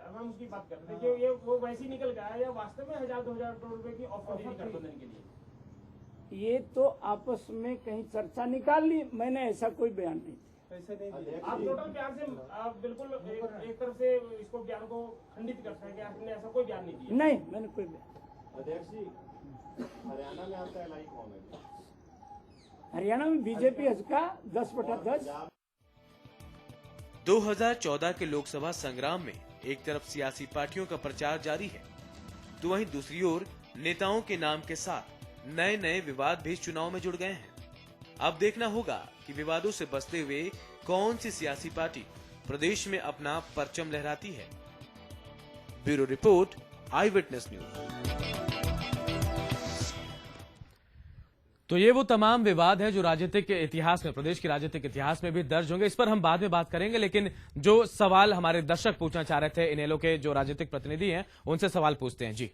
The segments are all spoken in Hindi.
हम उसकी बात करते हैं, ये वो वैसे निकल गया या वास्तव में 1000-2000 करोड़ रुपए की ऑफर गठबंधन के लिए? ये तो आपस में कहीं चर्चा निकाल ली, मैंने ऐसा कोई बयान नहीं दिया। आप टोटल प्यार से आप बिल्कुल एक तरफ से इसको बयान को खंडित करते हैं कि आपने ऐसा कोई बयान नहीं दिया? नहीं, मैंने कोई बयान। अध्यक्ष जी, हरियाणा में आपका एलआई कौन है? हरियाणा में बीजेपी हजका 10/10। 2014 के लोकसभा संग्राम में एक तरफ सियासी पार्टियों का प्रचार जारी है, तो वहीं दूसरी ओर नेताओं के नाम के साथ नए नए विवाद भी चुनाव में जुड़ गए हैं। अब देखना होगा कि विवादों से बचते हुए कौन सी सियासी पार्टी प्रदेश में अपना परचम लहराती है। ब्यूरो रिपोर्ट, आई विटनेस न्यूज। तो ये वो तमाम विवाद है जो राजनीतिक इतिहास में, प्रदेश के राजनीतिक इतिहास में भी दर्ज होंगे। इस पर हम बाद में बात करेंगे, लेकिन जो सवाल हमारे दर्शक पूछना चाह रहे थे, इनेलो के जो राजनीतिक प्रतिनिधि हैं, उनसे सवाल पूछते हैं। जी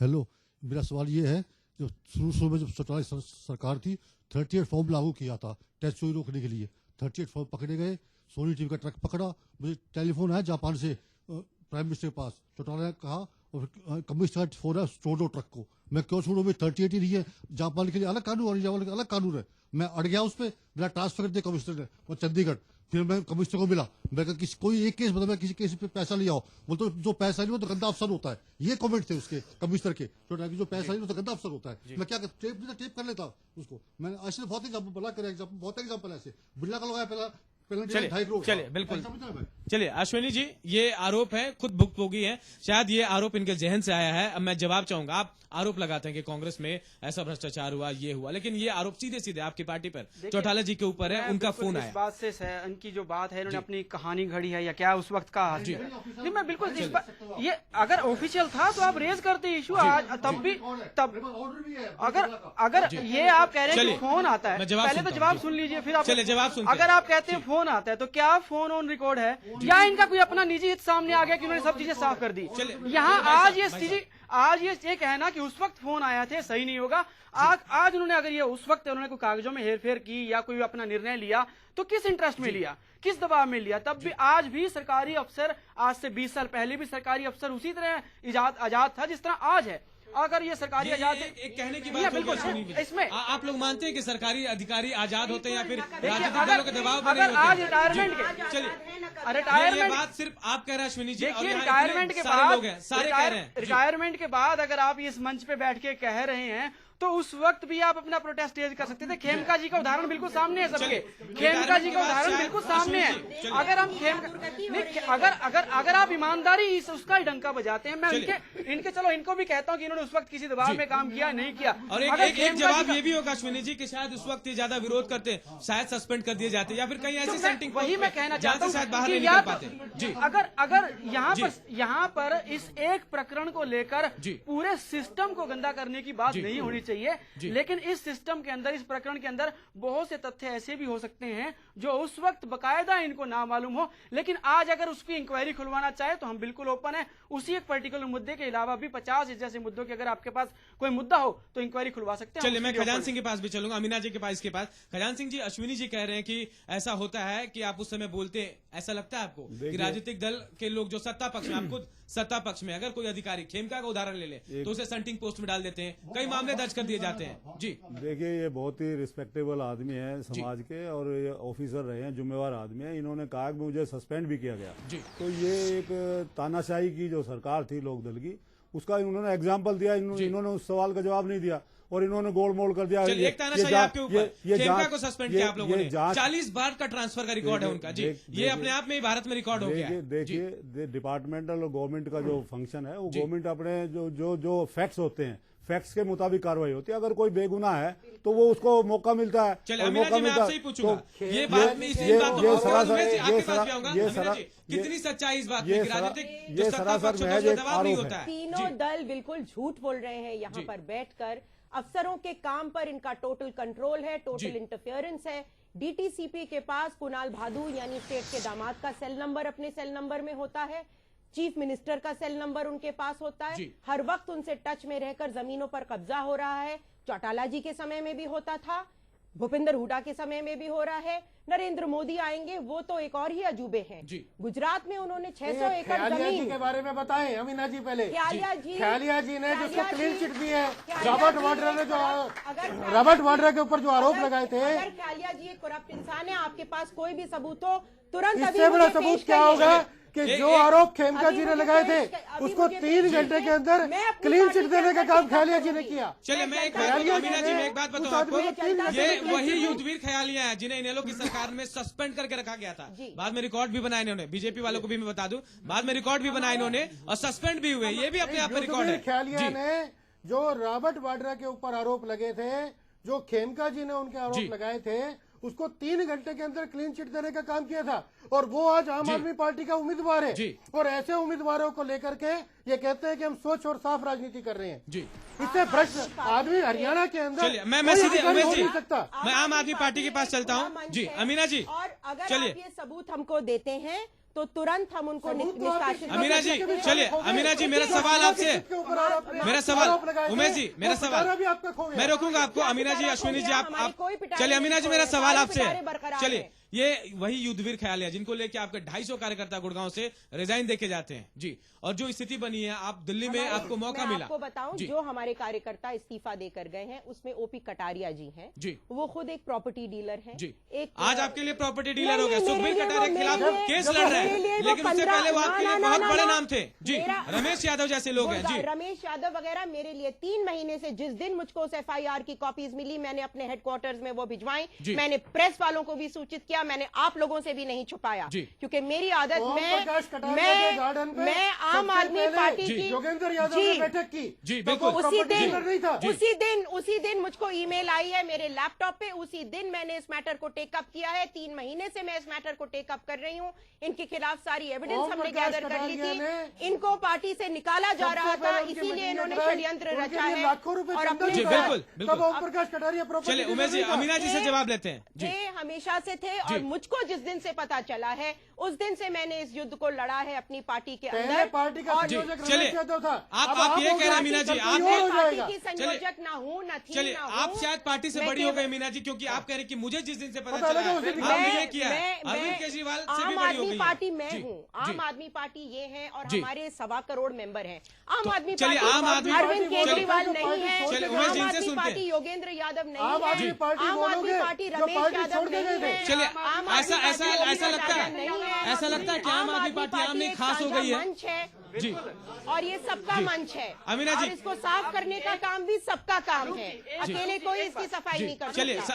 हेलो, मेरा सवाल ये है, जो शुरू में जब चौटाला सरकार थी 38 फॉर्म लागू किया था टैक्स चोरी रोकने के लिए, 38 फॉर्म पकड़े गए, सोनी टीवी का ट्रक पकड़ा, मुझे टेलीफोन है जापान से प्राइम मिनिस्टर के पास, चौटाला ने कहा और कमिश्नर का फोन है, छोड़ दो ट्रक को। मैं क्यों छोड़ू, मैं 38 ही नहीं है, जापान के लिए अलग कानून और जापान के अलग कानून है। मैं अड़ गया उस पर, मेरा ट्रांसफर कर दिया कमिश्नर ने और चंडीगढ़। फिर मैं कमिश्नर को मिला, मैं किसी कोई एक केस मतलब मैं किसी केस पे पैसा लिया हो, बोलते तो जो पैसा नहीं वो तो गंदा अफसर होता है। ये कमेंट थे उसके कमिश्नर के, जो पैसा नहीं वो तो गंदा अफसर होता है। मैं क्या टेप कर लेता उसको। मैंने ऐसे बहुत एग्जाम्पल बना कर, बहुत एग्जाम्पल ऐसे बिरला का लगाया पहला। चलिए बिल्कुल, चलिए अश्विनी जी, ये आरोप है, खुद भुक्तभोगी है, शायद ये आरोप इनके जहन से आया है। अब मैं जवाब चाहूंगा। आप आरोप लगाते हैं कि कांग्रेस में ऐसा भ्रष्टाचार हुआ, ये हुआ, लेकिन ये आरोप सीधे सीधे आपकी पार्टी पर, चौटाला जी के ऊपर है, उनका फोन आया। इस बात से उनकी जो बात है, इन्होंने अपनी कहानी घड़ी है या क्या उस वक्त का जी, मैं बिल्कुल ये अगर ऑफिशियल था तो आप रेज करते इशू आज, तब भी अगर ये आप कह रहे हैं फोन आता है, पहले तो जवाब सुन लीजिए, फिर आप जवाब सुनते हैं। अगर आप कहते हैं फोन आता है तो क्या फोन ऑन रिकॉर्ड है या इनका कोई अपना निजी हित सामने आ गया कि उन्होंने सब चीजें साफ कर दी? यहाँ आज ये कहना कि उस वक्त फोन आया थे सही नहीं होगा। आज उन्होंने अगर ये उस वक्त उन्होंने कोई कागजों में हेरफेर की या कोई अपना निर्णय लिया तो किस इंटरेस्ट में लिया, किस दबाव में लिया? तब भी आज भी सरकारी अफसर, आज से 20 साल पहले भी सरकारी अफसर उसी तरह आजाद था जिस तरह आज है। अगर ये सरकारी आजाद एक कहने की बात बिल्कुल इसमें आप लोग मानते हैं कि सरकारी अधिकारी आजाद होते हैं या फिर राजनीतिक दलों के दबाव में नहीं होते? आज रिटायरमेंट के, चलिए रिटायरमेंट बात सिर्फ आप कह रहे हैं अश्विनी जी, देखिए रिटायरमेंट के बाद, सारे कह रहे हैं रिटायरमेंट के बाद अगर आप इस मंच पे बैठ के कह रहे हैं तो उस वक्त भी आप अपना प्रोटेस्ट रेज कर सकते थे। खेमका जी का उदाहरण बिल्कुल सामने है सबके, खेमका जी का उदाहरण बिल्कुल सामने है। अगर हम अगर आप ईमानदारी उसका ही डंका बजाते हैं, मैं इनके चलो इनको भी कहता हूं कि इन्होंने उस वक्त किसी दबाव में काम किया नहीं किया। और एक जवाब ये भी होगा अश्विनी जी कि शायद उस वक्त ज्यादा विरोध करते, शायद सस्पेंड कर दिए जाते या फिर कहीं ऐसी सेटिंग, वही मैं कहना चाहता हूं शायद बाहर नहीं निकल पाते जी। अगर यहाँ पर इस एक प्रकरण को लेकर पूरे सिस्टम को गंदा करने की बात नहीं होनी चाहिए, लेकिन इस सिस्टम के अंदर, इस प्रकरण के अंदर बहुत से तथ्य ऐसे भी हो सकते हैं जो उस वक्त बकायदा इनको ना मालूम हो, लेकिन आज अगर उसकी इंक्वायरी खुलवाना चाहे तो हम बिल्कुल ओपन है। उसी एक पर्टिकुलर मुद्दे के अलावा भी 50 जैसे मुद्दों के अगर आपके पास कोई मुद्दा हो तो इंक्वायरी खुलवा सकते हैं। चलिए मैं खजान सिंह के पास भी चलूंगा, अमीना जी के पास इसके पास। खजान सिंह जी, अश्विनी जी कह रहे हैं कि ऐसा होता है कि आप उस समय बोलते हैं, ऐसा लगता है आपको कि राजनीतिक दल के लोग जो सत्ता पक्ष में, आप खुद सत्ता पक्ष में, अगर कोई अधिकारी खेमका का उदाहरण ले ले तो उसे सेंटिंग पोस्ट में डाल देते हैं, कई मामले दर्ज कर दिए जाते हैं जी। देखिए, ये बहुत ही रिस्पेक्टेबल आदमी है समाज के और ये ऑफिसर रहे हैं, जिम्मेवार आदमी है। इन्होंने कहा कि मुझे सस्पेंड भी किया गया जी। तो ये एक तानाशाही की जो सरकार थी लोक दल की, उसका इन्होंने एग्जाम्पल दिया। इन्होंने उस सवाल का जवाब नहीं दिया और इन्होंने गोल मोल कर दिया। एक तानाशाही आपके ऊपर, खेमका को सस्पेंड किया आप लोगों ने, 40 बार का ट्रांसफर का रिकॉर्ड है उनका जी। ये अपने आप में ही भारत में रिकॉर्ड हो गया। देखिए, डिपार्टमेंटल और गवर्नमेंट का जो फंक्शन है वो गवर्नमेंट अपने जो फैक्ट्स होते हैं, फैक्ट्स के मुताबिक कार्रवाई होती है। अगर कोई बेगुनाह है तो वो उसको मौका मिलता है। चलिए मौका मिलता है। ये बात में कितनी सच्चाई इस बात में, राजनीतिक जो सत्ता पक्ष होता है उसमें दबाव नहीं होता है। तीनों दल बिल्कुल झूठ बोल रहे हैं यहाँ पर बैठकर। अफसरों के काम पर इनका टोटल कंट्रोल है, टोटल इंटरफेरेंस है। डीटीसीपी के पास कुणाल भादु यानी स्टेट के दामाद का सेल नंबर अपने सेल नंबर में होता है, चीफ मिनिस्टर का सेल नंबर उनके पास होता है, हर वक्त उनसे टच में रहकर जमीनों पर कब्जा हो रहा है। चौटाला जी के समय में भी होता था, भूपिंदर हुड्डा के समय में भी हो रहा है, नरेंद्र मोदी आएंगे वो तो एक और ही अजूबे हैं। गुजरात में उन्होंने 600 एकड़ जमीन के बारे में बताएं अमीना जी पहले। ख्यालिया जी ने जिसको क्लीन चिट दी है, रॉबर्ट वाड्रा ने जो रॉबर्ट वाड्रा के ऊपर जो आरोप लगाए थे। अगर ख्यालिया जी एक करप्ट इंसान है, आपके पास कोई भी सबूत हो तुरंत इससे बड़ा सबूत क्या होगा कि जो आरोप खेमका जी ने लगाए थे उसको 3 घंटे के अंदर क्लीन चिट देने का काम ख्यालिया जी ने किया। चलिए मैं एक बात बताऊं आपको, ये वही युद्धवीर ख्यालिया है जिन्हें इनेलो की सरकार में सस्पेंड करके रखा गया था। बाद में रिकॉर्ड भी बनाए इन्होंने, बीजेपी वालों को भी मैं बता दूं, बाद में रिकॉर्ड भी बनाए इन्होंने और सस्पेंड भी हुए, ये भी अपने आप में रिकॉर्ड है। ख्यालिया ने जो रॉबर्ट वाड्रा के ऊपर आरोप लगे थे, जो खेमका जी ने उनके आरोप लगाए थे, उसको 3 घंटे के अंदर क्लीन चिट देने का काम किया था और वो आज आम आदमी पार्टी का उम्मीदवार है। और ऐसे उम्मीदवारों को लेकर के ये कहते हैं कि हम स्वच्छ और साफ राजनीति कर रहे हैं। इससे भ्रष्ट आदमी हरियाणा के अंदर मैं सीधे उमेश जी, मैं आम आदमी पार्टी के पास चलता हूँ जी। अमीना जी, और अगर आप ये सबूत हमको देते हैं तो तुरंत हम उनको निष्कासित। अमीना जी चलिए, अमीना जी मेरा सवाल आपसे, मेरा सवाल उमेश जी, मेरा सवाल मैं रोकूंगा आपको। अमीना जी, अश्विनी जी, आप चलिए। अमीना जी मेरा सवाल आपसे, चलिए ये वही युद्धवीर ख्यालिया जिनको लेके आपके 250 कार्यकर्ता गुड़गांव से रिजाइन देके जाते हैं जी, और जो स्थिति बनी है, आप दिल्ली में आपको मौका मिला। आपको बताऊं, जो हमारे कार्यकर्ता इस्तीफा देकर गए हैं उसमें ओपी कटारिया जी हैं जी, वो खुद एक प्रॉपर्टी डीलर हैं जी। एक आज आपके लिए प्रॉपर्टी डीलर हो गए, सुखबीर कटारिया के खिलाफ केस लड़ रहे हैं, लेकिन उससे पहले वो आपके लिए बहुत बड़े नाम थे जी, रमेश यादव जैसे लोग हैं जी। रमेश यादव वगैरह मेरे लिए 3 महीने से, जिस दिन मुझको उस FIR की कॉपीज मिली, मैंने अपने हेडक्वार्टर्स में वो भिजवाई, मैंने प्रेस वालों को भी सूचित किया, मैंने आप लोगों से भी नहीं छुपाया, क्योंकि मेरी आदत मैं आम आदमी पार्टी की योगेंद्र यादव ने बैठक की जी, बिल्कुल उसी दिन मुझको ईमेल आई है मेरे लैपटॉप पे, उसी दिन मैंने इस मैटर को टेकअप किया है। 3 महीने से मैं इस मैटर को टेकअप कर रही हूँ। इनके खिलाफ सारी एविडेंस हमने गैदर कर ली थी, इनको पार्टी से निकाला जा रहा था, इसीलिए इन्होंने षड्यंत्र रचा है। और अपने ओम प्रकाश कटारिया चलिए उमेश जी, अमीना जी से जवाब लेते हैं जी। हमेशा से थे, और मुझको जिस दिन से पता चला है उस दिन से मैंने इस युद्ध को लड़ा है अपनी पार्टी के अंदर। पार्टी का संयोजक चलिए, आप ये कह रहे हैं अमीना जी, आप पार्टी की संयोजक ना हूँ न थी। चलिए, आप शायद पार्टी से बड़ी हो गए मीना जी, क्योंकि आप कह रहे हैं कि मुझे जिस दिन से पता चला आपने ये किया, अरविंद केजरीवाल से भी बड़ी हो गई पार्टी मैं हूँ। आम आदमी पार्टी ये है, और हमारे 1.25 करोड़ मेंबर हैं। आम आदमी चलिए, आम आदमी अरविंद केजरीवाल नहीं है, उमेश जी से आम आदमी पार्टी योगेंद्र यादव नहीं है, आम आदमी पार्टी रमेश यादव नहीं है। चलिए, ऐसा लगता है कि आम आदमी पार्टी आम नहीं खास हो गई है मंच है जी, और ये सबका मंच है अमीना जी, और इसको साफ करने का काम भी सबका काम है, अकेले कोई इसकी सफाई नहीं कर सकता।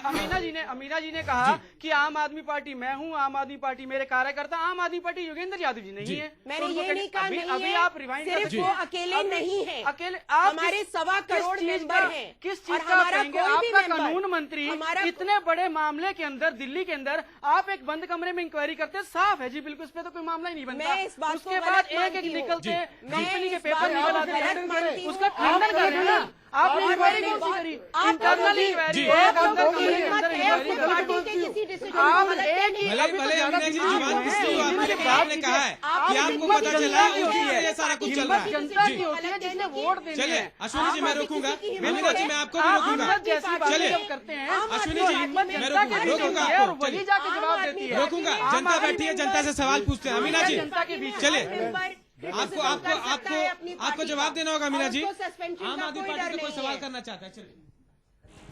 अमीना जी ने कहा कि आम आदमी पार्टी मैं हूँ, आम आदमी पार्टी मेरे कार्यकर्ता, आम आदमी पार्टी योगेंद्र यादव जी नहीं है। मैंने ये नहीं कहा, अभी आप रिवाइंड सिर्फ वो अकेले नहीं है, अकेले हमारे 1.25 करोड़ मेंबर हैं। किस चीज का कहेंगे? आपका कानून मंत्री इतने बड़े मामले के अंदर, दिल्ली के अंदर आप एक बंद कमरे में इंक्वायरी करते, साफ है जी, बिल्कुल इस पे तो कोई मामला ही नहीं बनता। उसके बाद एक निकलते कंपनी के पेपर निकल आते हैं, उसका खंडन कर रहे हैं ना। आपने इंक्वायरी कौन सी करी? Internal inquiry. आपने कहा है कि आपको पता चला ये सारा कुछ चल रहा है। जनता की होती है जिसने वोट देने। चलिए अश्विनी जी, मैं रोकूंगा, मीना जी मैं आपको भी रोकूंगा। चलिए करते हैं अश्विनी जी, मैं रोकूंगा आपको, वही जाके जवाब देती है। रोकूंगा, जनता बैठी है, जनता से सवाल पूछते हैं। अमीना जी जनता के बीच चलिए, आपको जवाब देना होगा मीना जी। आम आदमी पार्टी से कोई सवाल करना चाहता है? चलिए,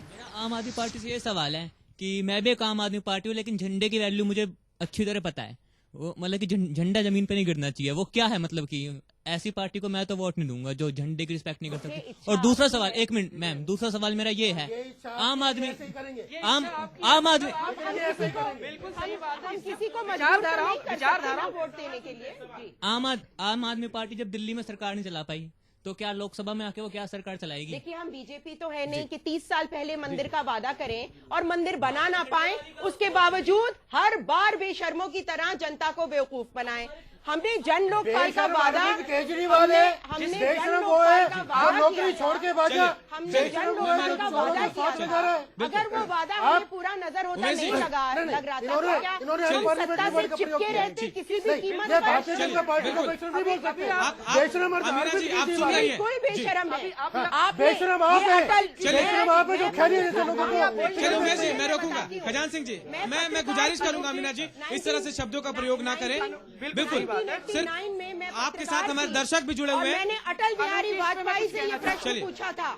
मेरा आम आदमी पार्टी से ये सवाल है कि मैं भी एक आम आदमी पार्टी हूँ, लेकिन झंडे की वैल्यू मुझे अच्छी तरह पता है। वो मतलब कि झंडा जमीन पे नहीं गिरना चाहिए, वो क्या है? मतलब कि ऐसी पार्टी को मैं तो वोट नहीं दूंगा जो झंडे की रिस्पेक्ट नहीं कर सकती। और दूसरा सवाल, 1 मिनट मैम, दूसरा सवाल मेरा ये है, आम आदमी बिल्कुल सही बात है, किसी को विचारधारा वोट देने के लिए। आम आदमी पार्टी जब दिल्ली में सरकार नहीं चला पाई, तो क्या लोकसभा में आके वो क्या सरकार चलाएगी? देखिए, हम बीजेपी तो है नहीं कि 30 साल पहले मंदिर का वादा करें और मंदिर बना ना पाए, उसके बावजूद हर बार बेशर्मों की तरह जनता को बेवकूफ बनाएं। हमने जन लोकपाल का वादा, केजरीवाल है, हमने बेशरम वो है जन जो लोकपाल का नौकरी वादा छोड़ के किया भागा, था। हमने जन लोकपाल का वादा किया था। अगर वो वादा हमें पूरा नजर होता नहीं लग रहा था, तो क्या हम सत्ता से चिपके रहते किसी भी कीमत पर? भारतीय जनता पार्टी को बेशरम नहीं बोल सकते। बेशरम कोई बेशरम है, आप बेशरम आप है, बेशरम आप है जो खैरी रहते लोगों को। चलो उमेश जी, मैं रोकूंगा। खजान सिंह जी, मैं गुजारिश करूंगा अमीना जी, इस तरह से शब्दों का प्रयोग ना करें। बिल्कुल, सिर्फ आपके साथ हमारे दर्शक भी जुड़े हुए हैं। मैंने अटल बिहारी वाजपेयी से ये प्रश्न पूछा था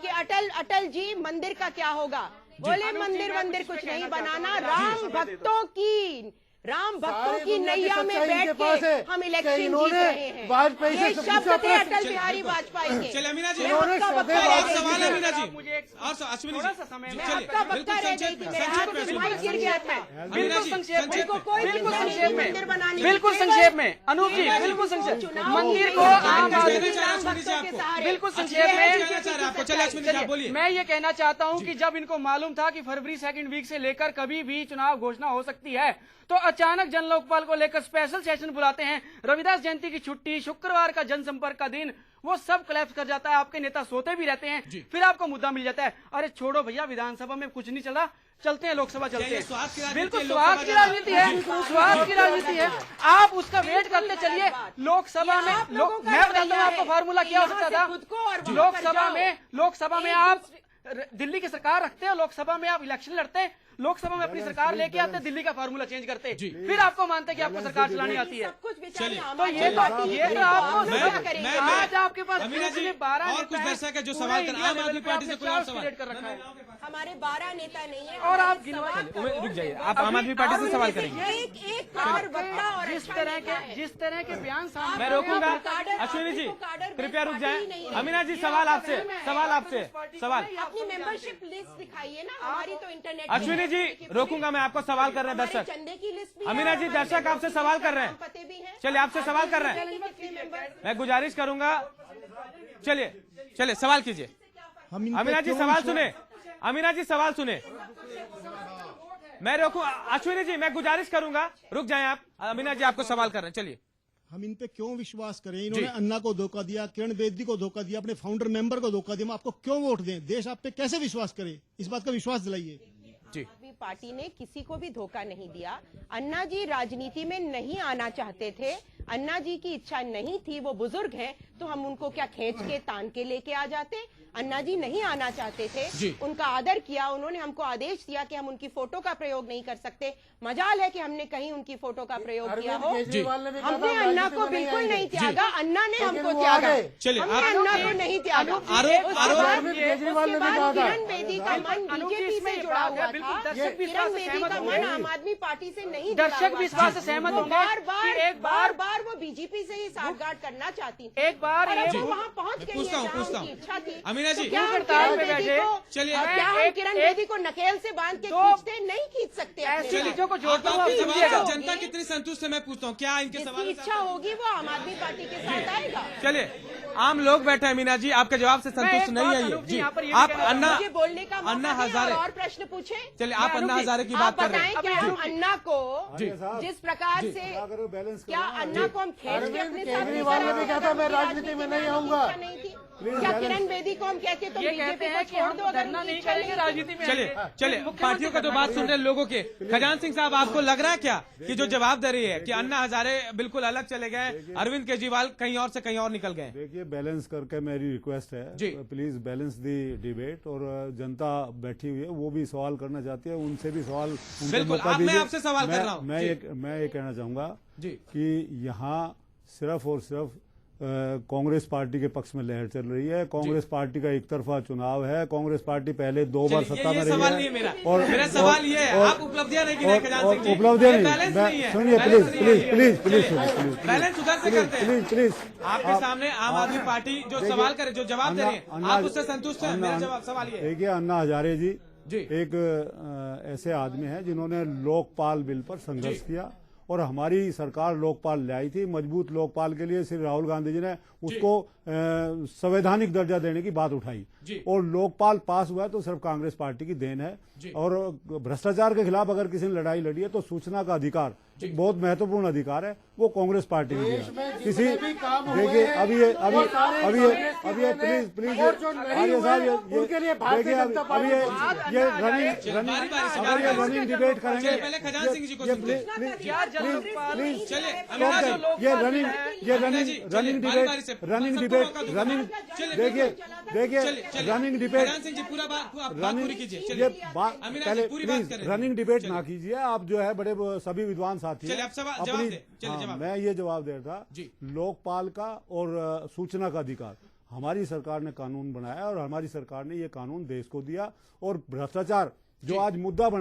कि अटल जी मंदिर का क्या होगा? बोले मंदिर कुछ नहीं बनाना, राम भक्तों की नैया में बैठ के हम इलेक्शन जीत रहे हैं। वाजपेयी ये से शब्द थे अटल बिहारी वाजपेयी के। चलिए अमीना जी, मैं आपका बक्का और रह एक सवाल है अमीना जी, मुझे और अश्विनी थोड़ा जी, सा समय मैं चलिए, आपका बिल्कुल बक्का रह गई संक्षेप थी, में, मेरे संक्षेप हाथ में, में माइक गिर गया था। अमीना जी, संक्षेप में, कोई बिल्कुल चिंता नहीं संक्षेप है में, मंदिर बनाने की। बिल्कुल संक्षेप में, अनूप जी बिल्कुल संक्षेप, मंदिर को आम आदमी बिल्कुल संक्षेप में। मैं ये कहना चाहता हूँ कि जब इनको मालूम था कि फरवरी 2nd वीक से लेकर कभी भी चुनाव घोषणा हो सकती है, तो अचानक जन लोकपाल को लेकर स्पेशल सेशन बुलाते हैं। रविदास जयंती की छुट्टी, शुक्रवार का जनसंपर्क का दिन, वो सब कोलैप्स कर जाता है। आपके नेता सोते भी रहते हैं, फिर आपको मुद्दा मिल जाता है। अरे छोड़ो भैया, विधानसभा में कुछ नहीं चला, चलते हैं लोकसभा चलते हैं। बिल्कुल स्वार्थ की राजनीति है, स्वार्थ की राजनीति है। आप उसका वेट करते चलिए। लोकसभा में मैं बताता हूँ आपको फार्मूला क्या हो सकता था। लोकसभा में आप दिल्ली की सरकार रखते हैं, लोकसभा में आप इलेक्शन लड़ते हैं, लोकसभा में अपनी सरकार लेके आते, दिल्ली का फार्मूला चेंज करते, फिर आपको मानते कि आपको सरकार चलानी आती है। तो ये तो आपको करेंगे। आज आपके पास अमीना जी, 12 और कुछ दर्शक है जो सवाल कर, आम आदमी पार्टी से कोई और सवाल कर रखा है। हमारे 12 नेता नहीं है और आप रुक जाइए, आप आम आदमी पार्टी से सवाल करेंगे। एक और बड़ा और जिस तरह के बयान सामने, मैं रोकूंगा। अश्विनी जी कृपया रुक जाए। अमीना जी सवाल आपसे सवाल अपनी मेंबरशिप लिस्ट दिखाइए ना, हमारी तो इंटरनेट। अश्विनी जी रोकूंगा, मैं आपको सवाल कर रहे हैं दर्शक। चंदे की लिस्ट भी अमीना जी, दर्शक आपसे सवाल कर रहे हैं, पते भी हैं। चलिए आपसे सवाल कर रहे हैं, मैं गुजारिश करूंगा, चलिए सवाल कीजिए। अमीना जी सवाल सुने, अमीना जी सवाल सुने, मैं रोकूं। अश्विनी जी मैं गुजारिश करूंगा, रुक जाएं आप। अमीना जी आपको सवाल कर रहे हैं, चलिए। हम इन पे क्यों विश्वास करें? इन्होंने अन्ना को धोखा दिया, किरण बेदी को धोखा दिया, अपने फाउंडर मेंबर को धोखा दिया। हम आपको क्यों वोट दें? देश आप पे कैसे विश्वास करे? इस बात का विश्वास दिलाइए। आदमी पार्टी ने किसी को भी धोखा नहीं दिया। अन्ना जी राजनीति में नहीं आना चाहते थे, अन्ना जी की इच्छा नहीं थी। वो बुजुर्ग हैं, तो हम उनको क्या खींच के तान के लेके आ जाते? अन्ना जी नहीं आना चाहते थे, उनका आदर किया, उन्होंने हमको आदेश दिया कि हम उनकी फोटो का प्रयोग नहीं कर सकते। मजाल है कि हमने कहीं उनकी फोटो का प्रयोग किया हो। हमने अन्ना को बिल्कुल नहीं त्यागा, अन्ना ने हमको त्यागा। हमने अन्ना को नहीं त्यागा। किरण बेदी का मन बीजेपी से जुड़ा हुआ था, किरण बेदी का मन आम आदमी पार्टी से नहीं। दर्शक भी इस बात से सहमत होंगे, बार वो बीजेपी से ही साठगांठ करना चाहती थी। एक बार वो वहाँ पहुँच गई है जहाँ उनकी इच्छा थी। अमीना जी क्या हड़ताल पे बैठे, चलिए क्या हम किरण बेदी को नकेल से बांध के खींचते? नहीं खींच सकते। ऐसी चीजों को जोड़ता हूँ, जनता कितनी संतुष्ट है मैं पूछता हूँ, क्या इनके सवाल इच्छा होगी वो आम आदमी पार्टी के साथ आएगा। चलिए आम लोग बैठे हैं। मीना जी आपके जवाब से संतुष्ट नहीं है ये जी। आप बोलने का अन्ना हजारे और प्रश्न पूछे। चलिए आप अन्ना हजारे की बात कर रहे हैं। क्या हम अन्ना को जिस प्रकार से, क्या अन्ना को हम खींच के अपने साथ केजरीवाल ने भी कहा था मैं राजनीति में नहीं आऊंगा। क्या किरण बेदी को हम कहते तो बीजेपी को छोड़ दो, अगर नहीं करेंगे राजनीति में। चलिए पार्टियों का जो बात सुन रहे हैं लोगों के। खजान सिंह साहब आपको लग रहा है क्या कि जो जवाब दे रही है कि अन्ना हजारे बिल्कुल अलग चले गए, अरविंद केजरीवाल कहीं और से कहीं और निकल गए? देखिए बैलेंस करके मेरी रिक्वेस्ट है, प्लीज बैलेंस दी डिबेट। और जनता बैठी हुई है, वो भी सवाल करना चाहती है, उनसे भी सवाल। बिल्कुल मैं आपसे सवाल कर रहा हूँ। मैं ये कहना चाहूंगा कि यहाँ सिर्फ और सिर्फ कांग्रेस पार्टी के पक्ष में लहर चल रही है। कांग्रेस पार्टी का एक तरफा चुनाव है। कांग्रेस पार्टी पहले 2 बार सत्ता में रही है। और मेरा सवाल ये है, आप उपलब्धियां नहीं गिनाए खजान सिंह जी। उपलब्धियां नहीं, सुनिए प्लीज बैलेंस उधर से करते हैं। प्लीज आपके सामने आम आदमी पार्टी जो सवाल करे, जो जवाब दे रही है, आप उससे संतुष्ट हैं? मेरा जवाब सवाल ये देखिए, अन्ना हजारे जी एक ऐसे आदमी हैं जिन्होंने लोकपाल बिल पर संघर्ष किया और हमारी सरकार लोकपाल ले आई थी। मजबूत लोकपाल के लिए श्री राहुल गांधी जी ने उसको संवैधानिक दर्जा देने की बात उठाई और लोकपाल पास हुआ है तो सिर्फ कांग्रेस पार्टी की देन है। और भ्रष्टाचार के खिलाफ अगर किसी ने लड़ाई लड़ी है तो सूचना का अधिकार बहुत महत्वपूर्ण अधिकार है, वो कांग्रेस पार्टी ने देश दिया। में किसी जितने भी काम हुए देखिए हैं, अभी वो सारे कांग्रेस की प्लीज देन है, प्लीज और जो नहीं आर्य साहब हुए, उनके लिए भारतीय देखिए जनता अभी पार्टी ये बारी बारी से, अगर ये रनिंग डिबेट करेंगे, चलिए, पहले खजान सिंह जी को सुनते हैं। चलिए, अमीना जी, ये रनिंग अमीना जी, चलिए, बारी-बारी से, देखिए चलिए, रनिंग डिबेट खजान सिंह जी पूरा बात पूरी कीजिए। चलिए, ये अमीना जी पूरी बात करें। रनिंग डिबेट ना कीजिए आप, जो है बड़े सभी विद्वान साथी हैं। चलिए, आप सवाल जवाब दें। चलिए, हाँ, जवाब। मैं ये जवाब दे रहा था, जी। लोकपाल का और सूचना का अधिकार हमारी सरकार ने कानून बनाया और हमारी सरकार ने ये कानून देश को दिया, और भ्रष्टाचार जो आज मुद्दा बना